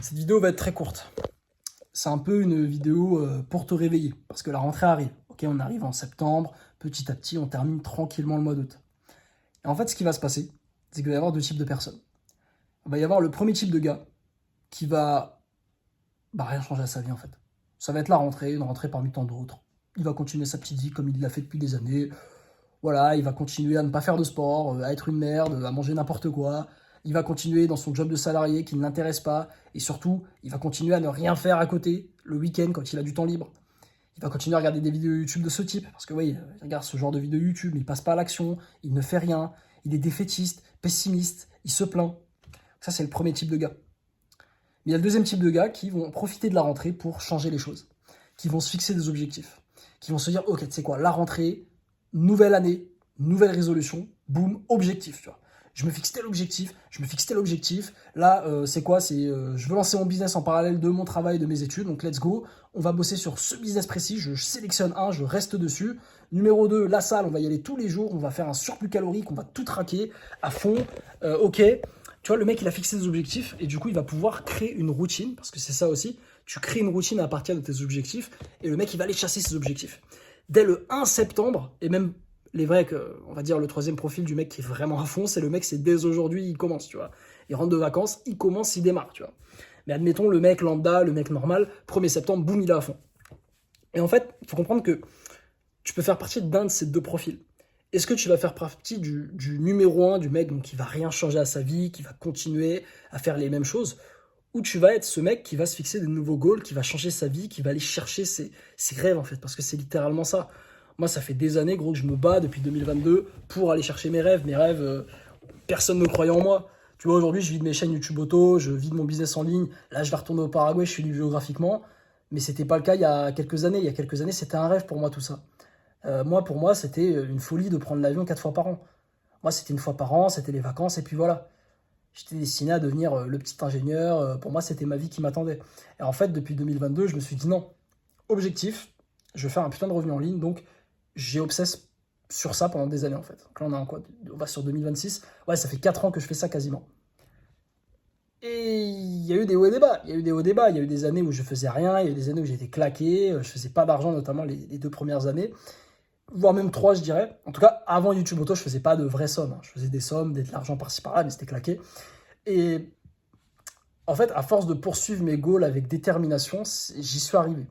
Cette vidéo va être très courte. C'est un peu une vidéo pour te réveiller, parce que la rentrée arrive. Ok, on arrive en septembre, petit à petit, on termine tranquillement le mois d'août. Et en fait, ce qui va se passer, c'est qu'il va y avoir deux types de personnes. Il va y avoir le premier type de gars qui va rien changer à sa vie en fait. Ça va être la rentrée, une rentrée parmi tant d'autres. Il va continuer sa petite vie comme il l'a fait depuis des années. Voilà, il va continuer à ne pas faire de sport, à être une merde, à manger n'importe quoi. Il va continuer dans son job de salarié qui ne l'intéresse pas. Et surtout, il va continuer à ne rien faire à côté, le week-end, quand il a du temps libre. Il va continuer à regarder des vidéos YouTube de ce type. Parce que oui, il regarde ce genre de vidéos YouTube, mais il passe pas à l'action, il ne fait rien, il est défaitiste, pessimiste, il se plaint. Ça, c'est le premier type de gars. Mais il y a le deuxième type de gars qui vont profiter de la rentrée pour changer les choses. Qui vont se fixer des objectifs. Qui vont se dire, ok, tu sais quoi, la rentrée, nouvelle année, nouvelle résolution, boum, objectif, tu vois. Je me fixe tel objectif, je me fixe tel objectif. Là, c'est quoi? Je veux lancer mon business en parallèle de mon travail, de mes études. Donc, let's go. On va bosser sur ce business précis. Je sélectionne un, je reste dessus. Numéro 2, la salle, on va y aller tous les jours. On va faire un surplus calorique, on va tout traquer à fond. Ok. Tu vois, le mec, il a fixé des objectifs et du coup, il va pouvoir créer une routine parce que c'est ça aussi. Tu crées une routine à partir de tes objectifs et le mec, il va aller chasser ses objectifs. Dès le 1 septembre, et même les vrais, on va dire le troisième profil du mec qui est vraiment à fond, c'est le mec, c'est dès aujourd'hui, il commence, tu vois. Il rentre de vacances, il commence, il démarre, tu vois. Mais admettons, le mec lambda, le mec normal, 1er septembre, boum, il est à fond. Et en fait, il faut comprendre que tu peux faire partie d'un de ces deux profils. Est-ce que tu vas faire partie du numéro 1, du mec donc, qui va rien changer à sa vie, qui va continuer à faire les mêmes choses, ou tu vas être ce mec qui va se fixer de nouveaux goals, qui va changer sa vie, qui va aller chercher ses rêves en fait, parce que c'est littéralement ça. Moi, ça fait des années, gros, que je me bats depuis 2022 pour aller chercher mes rêves. Mes rêves, personne ne croyait en moi. Tu vois, aujourd'hui, je vis de mes chaînes YouTube auto, je vis de mon business en ligne. Là, je vais retourner au Paraguay, je suis libre géographiquement. Mais c'était pas le cas il y a quelques années. Il y a quelques années, c'était un rêve pour moi, tout ça. Pour moi, c'était une folie de prendre l'avion 4 fois par an. Moi, c'était une fois par an, c'était les vacances, et puis voilà. J'étais destiné à devenir le petit ingénieur. Pour moi, c'était ma vie qui m'attendait. Et en fait, depuis 2022, je me suis dit non. Objectif, je veux faire un putain de revenu en ligne, donc j'ai obsesse sur ça pendant des années en fait. Donc là, on va sur 2026. Ouais, ça fait 4 ans que je fais ça quasiment. Et il y a eu des hauts et des bas. Il y a eu des hauts et des bas. Il y a eu des années où je faisais rien. Il y a eu des années où j'étais claqué. Je faisais pas d'argent, notamment les 2 premières années. Voire même 3, je dirais. En tout cas, avant YouTube Auto, je faisais pas de vraies sommes, hein. Je faisais des sommes, de l'argent par-ci par-là, mais c'était claqué. Et en fait, à force de poursuivre mes goals avec détermination, j'y suis arrivé.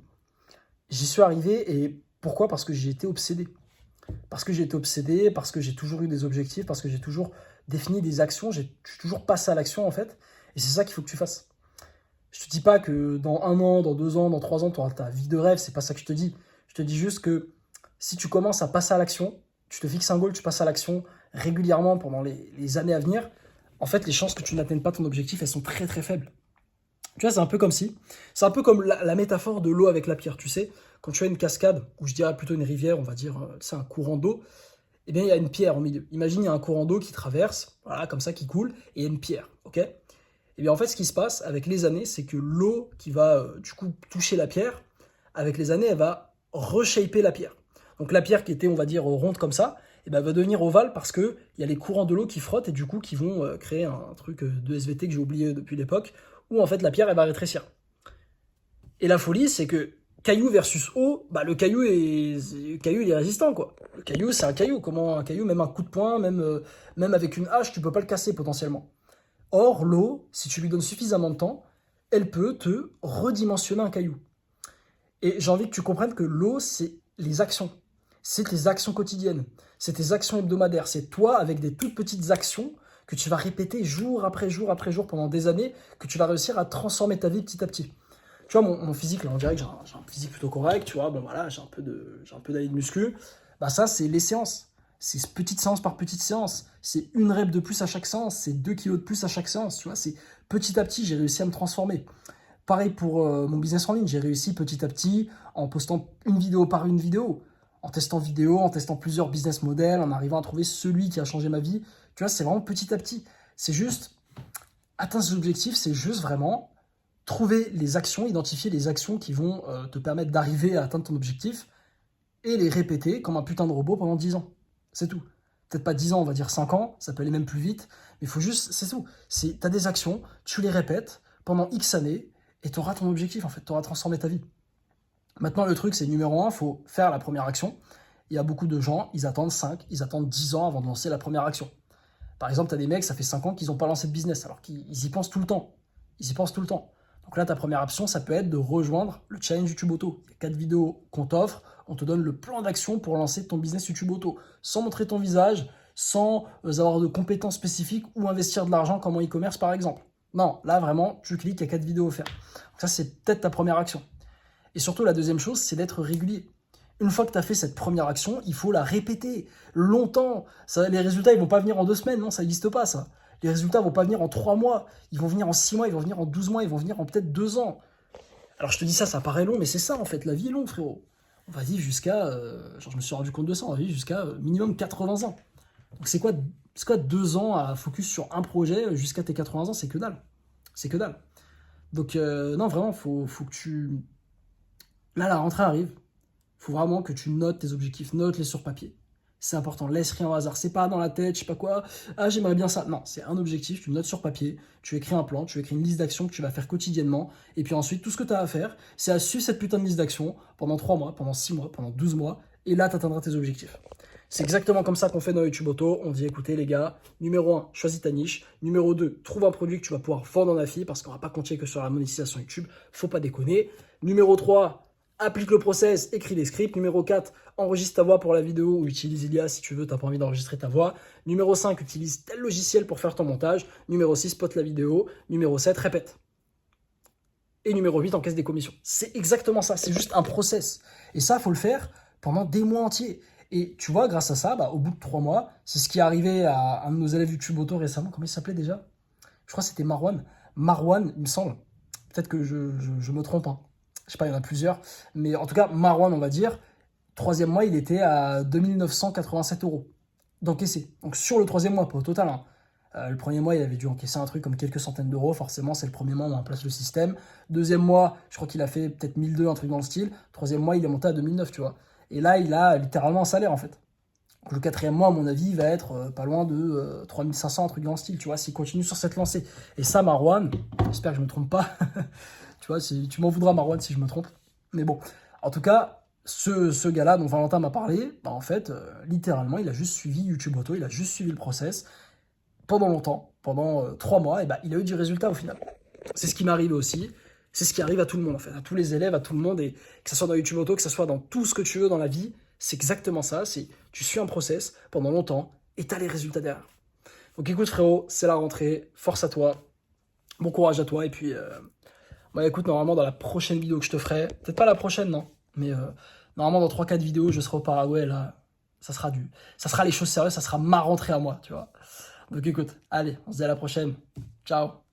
J'y suis arrivé et pourquoi? Parce que j'ai été obsédé. Parce que j'ai été obsédé, parce que j'ai toujours eu des objectifs, parce que j'ai toujours défini des actions, j'ai toujours passé à l'action en fait. Et c'est ça qu'il faut que tu fasses. Je te dis pas que dans 1 an, dans 2 ans, dans 3 ans, tu auras ta vie de rêve, c'est pas ça que je te dis. Je te dis juste que si tu commences à passer à l'action, tu te fixes un goal, tu passes à l'action régulièrement pendant les années à venir, en fait, les chances que tu n'atteignes pas ton objectif, elles sont très très faibles. Tu vois, c'est un peu comme la métaphore de l'eau avec la pierre, tu sais, quand tu as une cascade, ou je dirais plutôt une rivière, on va dire, c'est un courant d'eau, eh bien, il y a une pierre au milieu. Imagine, il y a un courant d'eau qui traverse, voilà, comme ça, qui coule, et il y a une pierre, ok? Eh bien, en fait, ce qui se passe avec les années, c'est que l'eau qui va, du coup, toucher la pierre, avec les années, elle va reshaper la pierre. Donc, la pierre qui était, on va dire, ronde comme ça, eh ben, elle va devenir ovale parce qu'il y a les courants de l'eau qui frottent et du coup, qui vont créer un truc de SVT que j'ai oublié depuis l'époque, où en fait, la pierre, elle va rétrécir. Et la folie, c'est que caillou versus eau, bah, le caillou, il est résistant, quoi. Le caillou, c'est un caillou. Comment un caillou, même un coup de poing, même avec une hache, tu peux pas le casser potentiellement. Or, l'eau, si tu lui donnes suffisamment de temps, elle peut te redimensionner un caillou. Et j'ai envie que tu comprennes que l'eau, c'est les actions. C'est tes actions quotidiennes. C'est tes actions hebdomadaires. C'est toi, avec des toutes petites actions que tu vas répéter jour après jour après jour pendant des années, que tu vas réussir à transformer ta vie petit à petit. Tu vois, mon physique, là, on dirait que j'ai un physique plutôt correct, tu vois, bon voilà, j'ai un peu d'allée de muscu. Bah ça, c'est les séances. C'est petite séance par petite séance. C'est une rep de plus à chaque séance. C'est 2 kilos de plus à chaque séance. Tu vois, c'est petit à petit, j'ai réussi à me transformer. Pareil pour mon business en ligne. J'ai réussi petit à petit en postant une vidéo par une vidéo. En testant plusieurs business models, en arrivant à trouver celui qui a changé ma vie. Tu vois, c'est vraiment petit à petit. C'est juste, atteindre ses objectifs, c'est juste vraiment trouver les actions, identifier les actions qui vont te permettre d'arriver à atteindre ton objectif et les répéter comme un putain de robot pendant 10 ans. C'est tout. Peut-être pas 10 ans, on va dire 5 ans, ça peut aller même plus vite, mais il faut juste, c'est tout. T'as des actions, tu les répètes pendant X années, et tu auras ton objectif, en fait, tu auras transformé ta vie. Maintenant, le truc, c'est numéro 1, il faut faire la première action. Il y a beaucoup de gens, ils attendent 5, ils attendent 10 ans avant de lancer la première action. Par exemple, tu as des mecs, ça fait 5 ans qu'ils n'ont pas lancé de business, alors qu'ils y pensent tout le temps. Ils y pensent tout le temps. Donc là, ta première option, ça peut être de rejoindre le challenge YouTube Auto. Il y a 4 vidéos qu'on t'offre, on te donne le plan d'action pour lancer ton business YouTube Auto, sans montrer ton visage, sans avoir de compétences spécifiques ou investir de l'argent comme en e-commerce par exemple. Non, là vraiment, tu cliques, il y a 4 vidéos offertes. Donc ça, c'est peut-être ta première action. Et surtout, la deuxième chose, c'est d'être régulier. Une fois que tu as fait cette première action, il faut la répéter longtemps. Ça, les résultats, ils vont pas venir en 2 semaines, non, ça n'existe pas ça. Les résultats vont pas venir en 3 mois, ils vont venir en 6 mois, ils vont venir en 12 mois, ils vont venir en peut-être 2 ans. Alors je te dis ça, ça paraît long, mais c'est ça en fait, la vie est longue frérot. On va vivre jusqu'à, je me suis rendu compte de ça, on va vivre jusqu'à minimum 80 ans. Donc c'est quoi 2 ans à focus sur un projet jusqu'à tes 80 ans, c'est que dalle. C'est que dalle. Donc non, vraiment, faut que tu... Là, la rentrée arrive. Il faut vraiment que tu notes tes objectifs, note-les sur papier. C'est important, laisse rien au hasard. C'est pas dans la tête, je sais pas quoi, ah j'aimerais bien ça. Non, c'est un objectif, tu le notes sur papier, tu écris un plan, tu écris une liste d'actions que tu vas faire quotidiennement. Et puis ensuite, tout ce que tu as à faire, c'est à suivre cette putain de liste d'actions pendant 3 mois, pendant 6 mois, pendant 12 mois. Et là, tu atteindras tes objectifs. C'est exactement comme ça qu'on fait dans YouTube Auto. On dit, écoutez les gars, numéro 1, choisis ta niche. Numéro 2, trouve un produit que tu vas pouvoir vendre en affilié parce qu'on va pas compter que sur la monétisation YouTube. Faut pas déconner. Numéro 3, applique le process, écris les scripts. Numéro 4, enregistre ta voix pour la vidéo ou utilise Ilia si tu veux, tu n'as pas envie d'enregistrer ta voix. Numéro 5, utilise tel logiciel pour faire ton montage. Numéro 6, poste la vidéo. Numéro 7, répète. Et numéro 8, encaisse des commissions. C'est exactement ça, c'est juste un process. Et ça, il faut le faire pendant des mois entiers. Et tu vois, grâce à ça, au bout de 3 mois, c'est ce qui est arrivé à un de nos élèves YouTube Auto récemment. Comment il s'appelait déjà? Je crois que c'était Marwan. Marwan, il me semble. Peut-être que je me trompe, hein. Je sais pas, il y en a plusieurs. Mais en tout cas, Marwan, on va dire, 3e mois, il était à 2987 € d'encaisser. Donc sur le 3e mois, pas au total. Hein. Le 1er mois, il avait dû encaisser un truc comme quelques centaines d'euros. Forcément, c'est le 1er mois où on place le système. 2e mois, je crois qu'il a fait peut-être 1002, un truc dans le style. 3e mois, il est monté à 2009, tu vois. Et là, il a littéralement un salaire, en fait. Donc le 4e mois, à mon avis, il va être pas loin de 3500, un truc dans le style, tu vois, s'il continue sur cette lancée. Et ça, Marwan, j'espère que je me trompe pas. Tu vois, tu m'en voudras, Marwan, si je me trompe. Mais bon, en tout cas, ce gars-là dont Valentin m'a parlé, en fait, littéralement, il a juste suivi YouTube Auto, il a juste suivi le process pendant longtemps, pendant 3 mois, et il a eu du résultat au final. C'est ce qui m'est arrivé aussi, c'est ce qui arrive à tout le monde, en fait, à tous les élèves, à tout le monde, et que ce soit dans YouTube Auto, que ce soit dans tout ce que tu veux dans la vie, c'est exactement ça, c'est tu suis un process pendant longtemps, et tu as les résultats derrière. Donc écoute frérot, c'est la rentrée, force à toi, bon courage à toi, et puis... écoute, normalement, dans la prochaine vidéo que je te ferai, peut-être pas la prochaine, non, mais normalement, dans 3-4 vidéos, je serai au Paraguay, là, ça sera les choses sérieuses, ça sera ma rentrée à moi, tu vois. Donc écoute, allez, on se dit à la prochaine. Ciao.